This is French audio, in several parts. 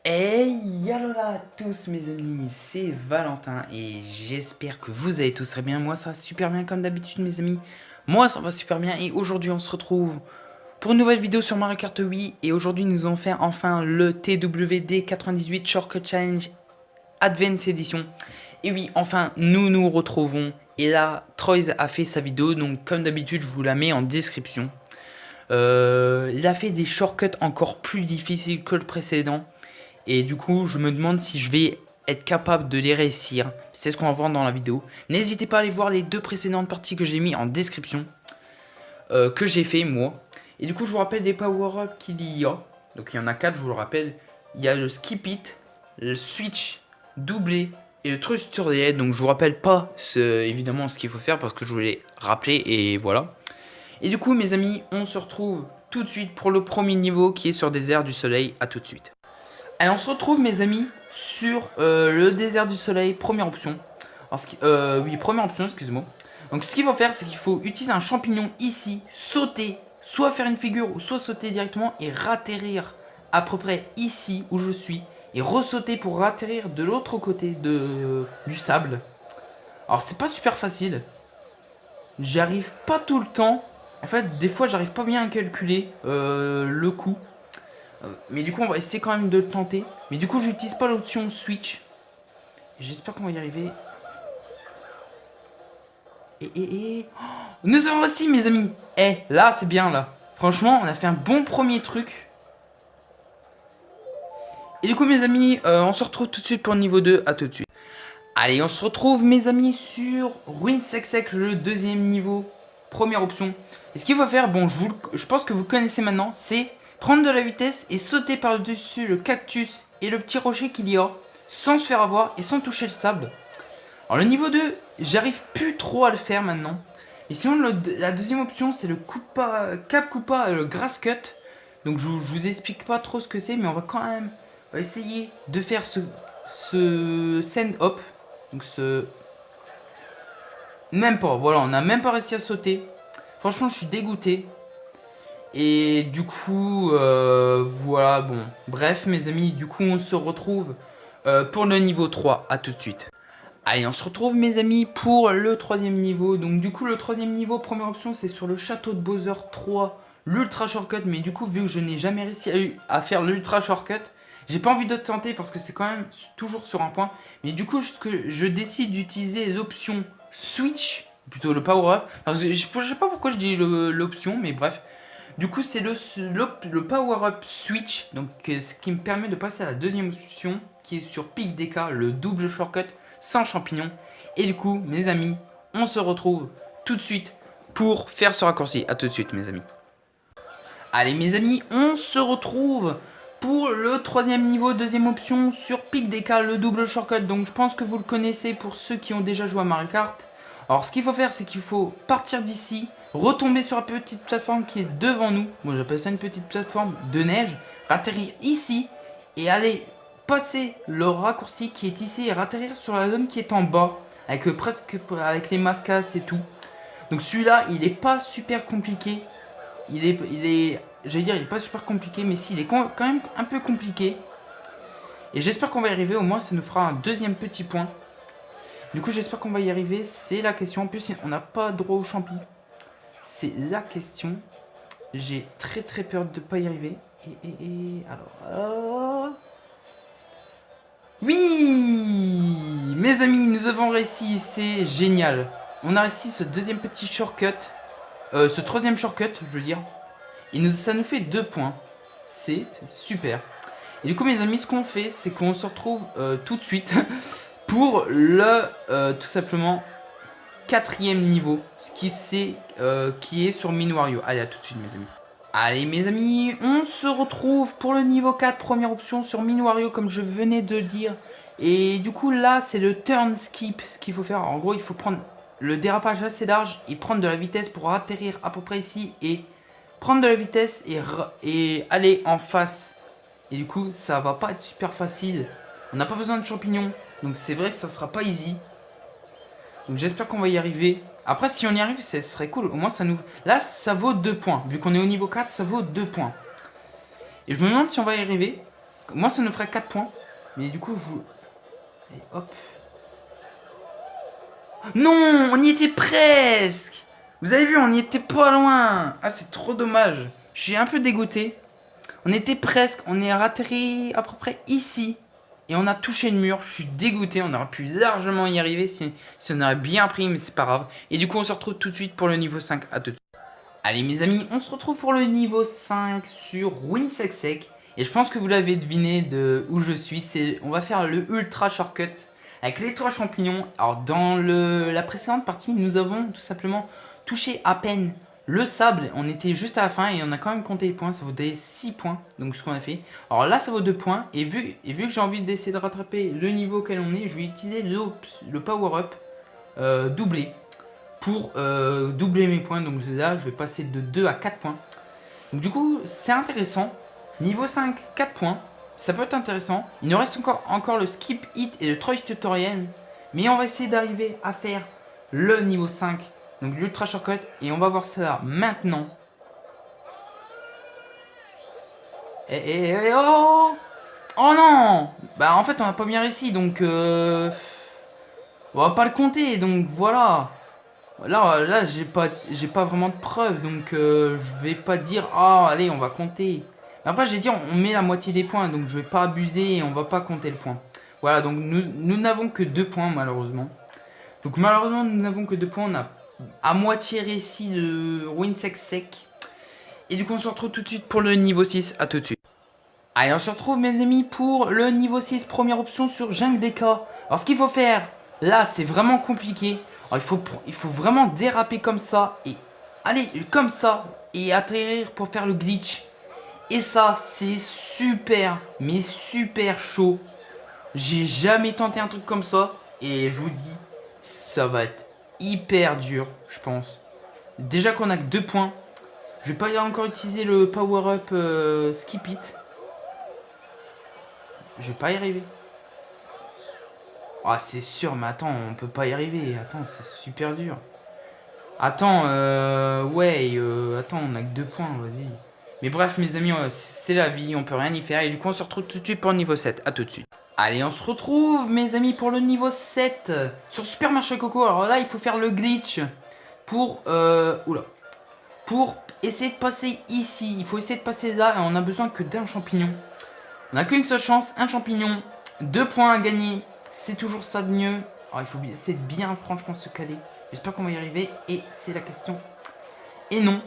Hey, alors à tous mes amis, c'est Valentin et j'espère que vous allez tous très bien. Moi ça va super bien comme d'habitude mes amis. Moi ça va super bien et aujourd'hui on se retrouve pour une nouvelle vidéo sur Mario Kart Wii. Et aujourd'hui nous allons faire enfin le TWD 98 Shortcut Challenge Advance Edition. Et oui, enfin nous nous retrouvons. Et là, Troyes a fait sa vidéo, donc comme d'habitude je vous la mets en description. Il a fait des shortcuts encore plus difficiles que le précédent. Et du coup, je me demande si je vais être capable de les réussir. C'est ce qu'on va voir dans la vidéo. N'hésitez pas à aller voir les deux précédentes parties que j'ai mis en description. Que j'ai fait moi. Et du coup, je vous rappelle des power-ups qu'il y a. Donc il y en a 4, je vous le rappelle. Il y a le skip it, le switch, doublé et le trust sur les. Donc je vous rappelle pas évidemment ce qu'il faut faire parce que je voulais rappeler et voilà. Et du coup, mes amis, on se retrouve tout de suite pour le premier niveau qui est sur Désert du Soleil. À tout de suite. Allez, on se retrouve mes amis sur le désert du soleil, première option. Alors, oui, première option, excuse-moi. Donc ce qu'il faut faire, c'est qu'il faut utiliser un champignon ici, sauter, soit faire une figure ou soit sauter directement et ratterrir à peu près ici où je suis. Et ressauter pour ratterrir de l'autre côté du sable. Alors c'est pas super facile. J'y arrive pas tout le temps. En fait, des fois j'arrive pas bien à calculer le coup. Mais du coup, on va essayer quand même de le tenter. Mais du coup, j'utilise pas l'option switch. J'espère qu'on va y arriver. Oh, nous avons aussi, mes amis. Là, c'est bien, là. Franchement, on a fait un bon premier truc. Et du coup, mes amis, on se retrouve tout de suite pour le niveau 2. À tout de suite. Allez, on se retrouve, mes amis, sur Ruin Sec, le deuxième niveau. Première option. Et ce qu'il faut faire, bon, je pense que vous connaissez maintenant, c'est prendre de la vitesse et sauter par-dessus le cactus et le petit rocher qu'il y a, sans se faire avoir et sans toucher le sable. Alors le niveau 2, j'arrive plus trop à le faire maintenant. Et sinon, la deuxième option, c'est le Cap Koopa, le Grass Cut. Donc je vous explique pas trop ce que c'est, mais on va quand même essayer de faire ce send hop. Donc même pas, voilà, on n'a même pas réussi à sauter. Franchement, je suis dégoûté. Et du coup, voilà, bon. Bref, mes amis, du coup, on se retrouve pour le niveau 3. À tout de suite. Allez, on se retrouve, mes amis, pour le troisième niveau. Donc, du coup, le troisième niveau, première option, c'est sur le château de Bowser 3, l'ultra shortcut. Mais du coup, vu que je n'ai jamais réussi à faire l'ultra shortcut, j'ai pas envie de tenter parce que c'est quand même toujours sur un point. Mais du coup, je décide d'utiliser l'option switch, plutôt le power up. Je sais pas pourquoi je dis l'option, mais bref. Du coup, c'est le power-up switch, donc ce qui me permet de passer à la deuxième option, qui est sur Pic DK, le double shortcut sans champignons. Et du coup, mes amis, on se retrouve tout de suite pour faire ce raccourci. A tout de suite, mes amis. Allez, mes amis, on se retrouve pour le troisième niveau, deuxième option, sur Pic DK, le double shortcut. Donc, je pense que vous le connaissez pour ceux qui ont déjà joué à Mario Kart. Alors, ce qu'il faut faire, c'est qu'il faut partir d'ici, retomber sur la petite plateforme qui est devant nous. Moi, j'appelle ça une petite plateforme de neige. Atterrir ici et aller passer le raccourci qui est ici et atterrir sur la zone qui est en bas. Avec les mascas et tout. Donc, celui-là, il n'est pas super compliqué. J'allais dire, il est pas super compliqué, mais si, il est quand même un peu compliqué. Et j'espère qu'on va y arriver, au moins ça nous fera un deuxième petit point. Du coup, j'espère qu'on va y arriver, c'est la question. En plus, on n'a pas droit au champi. C'est la question. J'ai très peur de ne pas y arriver. Alors... Oui, mes amis, nous avons réussi, c'est génial. On a réussi ce deuxième petit shortcut. Ce troisième shortcut, je veux dire. Et ça nous fait 2 points. C'est super. Et du coup, mes amis, ce qu'on fait, c'est qu'on se retrouve tout de suite pour le, tout simplement, 4e niveau. Qui est sur Mini Wario. Allez, à tout de suite, mes amis. Allez, mes amis, on se retrouve pour le niveau 4, première option sur Mini Wario, comme je venais de le dire. Et du coup, là, c'est le turn skip, ce qu'il faut faire. En gros, il faut prendre le dérapage assez large et prendre de la vitesse pour atterrir à peu près ici et prendre de la vitesse et aller en face. Et du coup, ça va pas être super facile. On n'a pas besoin de champignons. Donc c'est vrai que ça sera pas easy. Donc j'espère qu'on va y arriver. Après, si on y arrive, ce serait cool. Au moins, ça nous... Là, ça vaut 2 points. Vu qu'on est au niveau 4, ça vaut 2 points. Et je me demande si on va y arriver. Moi, ça nous ferait 4 points. Mais du coup, je... Et hop. Non, on y était presque. Vous avez vu, on y était pas loin. Ah, c'est trop dommage. Je suis un peu dégoûté. On était presque, on est atterri à peu près ici. Et on a touché le mur, je suis dégoûté, on aurait pu largement y arriver si on aurait bien pris, mais c'est pas grave. Et du coup, on se retrouve tout de suite pour le niveau 5, à tout de suite. Allez mes amis, on se retrouve pour le niveau 5 sur Winsexec. Et je pense que vous l'avez deviné de où je suis, on va faire le Ultra Shortcut avec les 3 champignons. Alors dans la précédente partie, nous avons tout simplement touché à peine le sable. On était juste à la fin et on a quand même compté les points, ça vaut des 6 points, donc ce qu'on a fait. Alors là ça vaut 2 points et vu que j'ai envie d'essayer de rattraper le niveau auquel on est, je vais utiliser le Power Up doublé pour doubler mes points. Donc là je vais passer de 2 à 4 points. Donc du coup c'est intéressant. Niveau 5, 4 points. Ça peut être intéressant. Il nous reste encore le Skip Hit et le Troy's Tutorial. Mais on va essayer d'arriver à faire le niveau 5. Donc l'Ultra Shortcut. Et on va voir ça maintenant. Oh, oh non. Bah en fait on n'a pas bien réussi. Donc on va pas le compter. Donc voilà. Là j'ai pas vraiment de preuves. Donc je vais pas dire ah allez on va compter. Après j'ai dit on met la moitié des points, donc je vais pas abuser et on va pas compter le point. Voilà, donc nous n'avons que 2 points malheureusement. Donc malheureusement nous n'avons que 2 points, on a à moitié réussi le Winsexec. Et du coup on se retrouve tout de suite pour le niveau 6, à tout de suite. Allez on se retrouve mes amis pour le niveau 6, première option sur Junk Deka. Alors ce qu'il faut faire, là c'est vraiment compliqué. Alors, il faut vraiment déraper comme ça et aller comme ça et atterrir pour faire le glitch. Et ça, c'est super, mais super chaud. J'ai jamais tenté un truc comme ça. Et je vous dis, ça va être hyper dur, je pense. Déjà qu'on a que 2 points. Je vais pas encore utiliser le Power Up Skip It. Je vais pas y arriver. Ah, c'est sûr, mais attends, on peut pas y arriver. Attends, c'est super dur. Attends, attends, on a que 2 points, vas-y. Mais bref, mes amis, c'est la vie, on peut rien y faire. Et du coup, on se retrouve tout de suite pour le niveau 7. A tout de suite. Allez, on se retrouve, mes amis, pour le niveau 7. Sur Super Marché Coco. Alors là, il faut faire le glitch pour... pour essayer de passer ici. Il faut essayer de passer là et on a besoin que d'un champignon. On n'a qu'une seule chance, un champignon. 2 points à gagner. C'est toujours ça de mieux. Alors, il faut essayer de bien, franchement, se caler. J'espère qu'on va y arriver. Et c'est la question. Et non,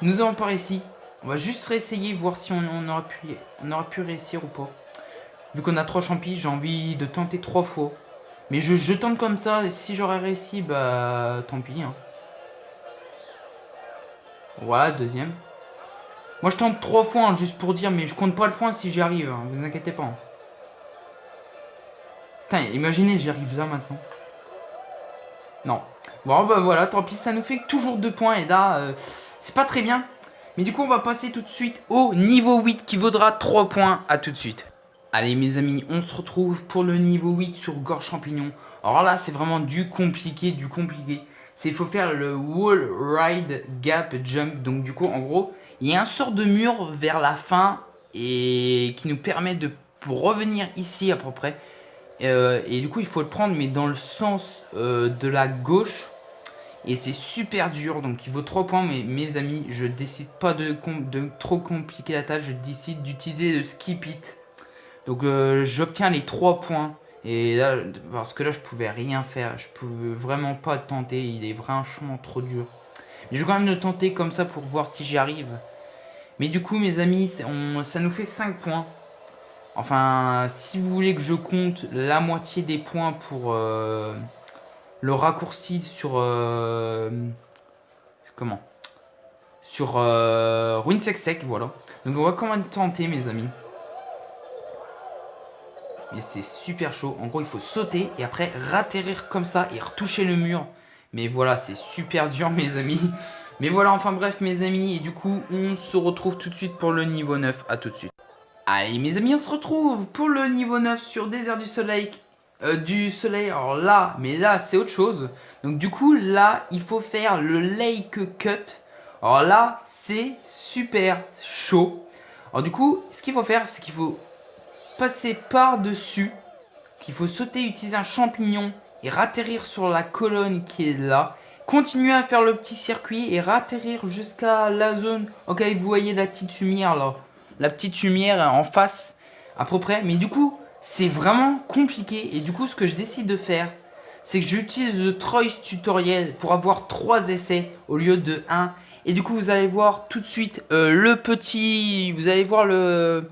nous n'avons pas réussi. On va juste réessayer, voir si on aurait pu réussir ou pas. Vu qu'on a 3 champis, j'ai envie de tenter 3 fois. Mais je tente comme ça, et si j'aurais réussi, bah tant pis. Hein. Voilà, deuxième. Moi je tente 3 fois, hein, juste pour dire, mais je compte pas le point si j'y arrive, hein, vous inquiétez pas. Hein. Putain, imaginez, j'y arrive là maintenant. Non. Bon, bah voilà, tant pis, ça nous fait toujours 2 points, et là, c'est pas très bien. Mais du coup, on va passer tout de suite au niveau 8 qui vaudra 3 points. À tout de suite. Allez, mes amis, on se retrouve pour le niveau 8 sur Gorge Champignon. Alors là, c'est vraiment du compliqué, Il faut faire le Wall Ride Gap Jump. Donc du coup, en gros, il y a un sort de mur vers la fin et qui nous permet de revenir ici à peu près. Et du coup, il faut le prendre, mais dans le sens de la gauche. Et c'est super dur, donc il vaut 3 points, mais mes amis, je décide pas de trop compliquer la tâche, je décide d'utiliser le Skip It. Donc j'obtiens les 3 points, et là, parce que là je pouvais rien faire, je pouvais vraiment pas tenter, il est vraiment trop dur. Mais je vais quand même le tenter comme ça pour voir si j'y arrive. Mais du coup mes amis, ça nous fait 5 points. Enfin, si vous voulez que je compte la moitié des points pour... le raccourci sur comment sur Winsexec, voilà. Donc on va quand même tenter mes amis. Mais c'est super chaud. En gros il faut sauter et après ratterrir comme ça et retoucher le mur. Mais voilà, c'est super dur mes amis. Mais voilà, enfin bref mes amis. Et du coup on se retrouve tout de suite pour le niveau 9. A tout de suite. Allez mes amis, on se retrouve pour le niveau 9 sur Désert du Soleil. Alors là, mais là c'est autre chose. Donc du coup là il faut faire le Lake Cut. Alors là c'est super chaud. Alors du coup ce qu'il faut faire c'est qu'il faut passer par-dessus, qu'il faut sauter, utiliser un champignon et ratterrir sur la colonne qui est là. Continuer à faire le petit circuit et ratterrir jusqu'à la zone. Ok, vous voyez la petite lumière là. La petite lumière en face à peu près. Mais du coup, c'est vraiment compliqué. Et du coup, ce que je décide de faire, c'est que j'utilise le Troy's Tutorial pour avoir 3 essais au lieu de 1. Et du coup, vous allez voir tout de suite le petit... Vous allez voir le...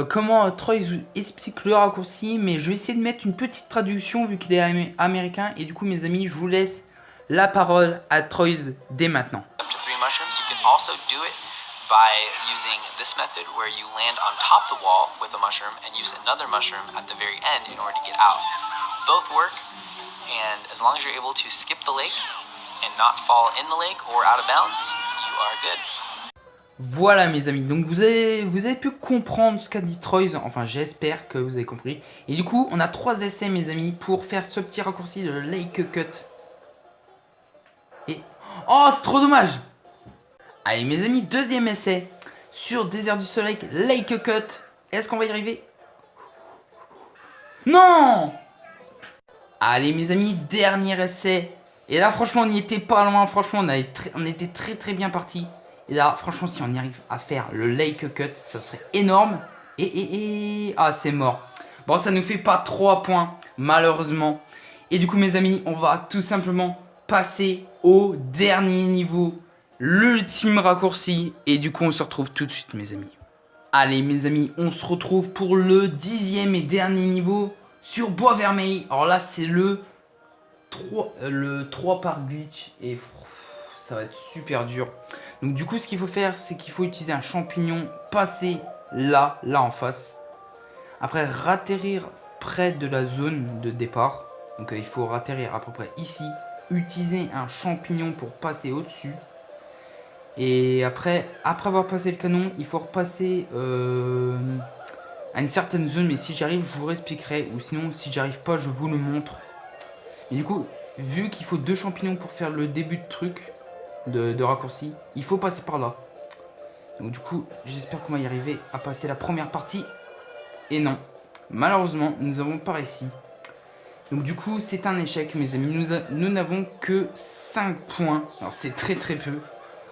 comment Troy explique le raccourci. Mais je vais essayer de mettre une petite traduction vu qu'il est américain. Et du coup, mes amis, je vous laisse la parole à Troy dès maintenant. By using this method where you land on top of the wall with a mushroom and use another mushroom at the very end in order to get out. Both work, and as long as you're able to skip the lake and not fall in the lake or out of bounds, you are good. Voilà mes amis, donc vous avez pu comprendre ce qu'a dit Troy, enfin j'espère que vous avez compris. Et du coup on a 3 essais mes amis pour faire ce petit raccourci de Lake Cut. Et... oh c'est trop dommage. Allez mes amis, deuxième essai sur Désert du Soleil, Lake Cut. Est-ce qu'on va y arriver? Non! Allez mes amis, dernier essai. Et là franchement on n'y était pas loin, franchement on était très bien parti. Et là franchement si on y arrive à faire le Lake Cut, ça serait énorme. Ah c'est mort. Bon ça nous fait pas 3 points malheureusement. Et du coup mes amis, on va tout simplement passer au dernier niveau. L'ultime raccourci. Et du coup on se retrouve tout de suite mes amis. Allez mes amis, on se retrouve pour le 10e et dernier niveau sur Bois Vermeil. Alors là c'est le 3 par glitch. Et ça va être super dur. Donc du coup ce qu'il faut faire, c'est qu'il faut utiliser un champignon, passer là en face. Après ratterrir près de la zone de départ. Donc il faut ratterrir à peu près ici. Utiliser un champignon pour passer au-dessus. Et après avoir passé le canon, il faut repasser à une certaine zone. Mais si j'arrive, je vous expliquerai. Ou sinon, si j'arrive pas, je vous le montre. Et du coup, vu qu'il faut 2 champignons pour faire le début de truc, de raccourci, il faut passer par là. Donc du coup, j'espère qu'on va y arriver à passer la première partie. Et non, malheureusement, nous n'avons pas réussi. Donc du coup, c'est un échec, mes amis. Nous n'avons que 5 points. Alors c'est très peu.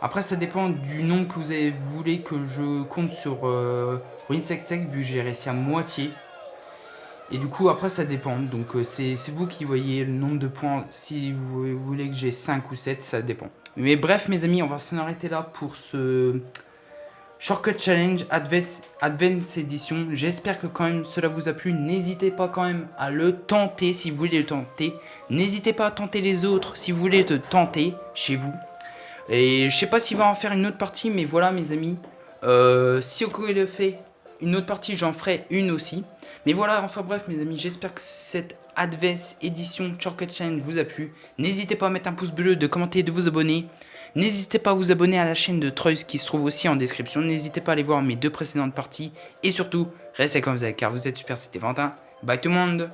Après, ça dépend du nombre que vous voulez que je compte sur Ruin Sec vu que j'ai réussi à moitié. Et du coup, après, ça dépend. Donc, c'est vous qui voyez le nombre de points. Si vous voulez que j'ai 5 ou 7, ça dépend. Mais bref, mes amis, on va s'en arrêter là pour ce Shortcut Challenge Advance Edition. J'espère que quand même cela vous a plu. N'hésitez pas quand même à le tenter si vous voulez le tenter. N'hésitez pas à tenter les autres si vous voulez le tenter chez vous. Et je sais pas s'il va en faire une autre partie, mais voilà mes amis. Si Oko le fait une autre partie, j'en ferai une aussi. Mais voilà, enfin bref mes amis, j'espère que cette Advance Edition Shortcut Challenge vous a plu. N'hésitez pas à mettre un pouce bleu, de commenter, de vous abonner. N'hésitez pas à vous abonner à la chaîne de Troy qui se trouve aussi en description. N'hésitez pas à aller voir mes 2 précédentes parties. Et surtout, restez comme vous êtes car vous êtes super, c'était Valentin. Bye tout le monde.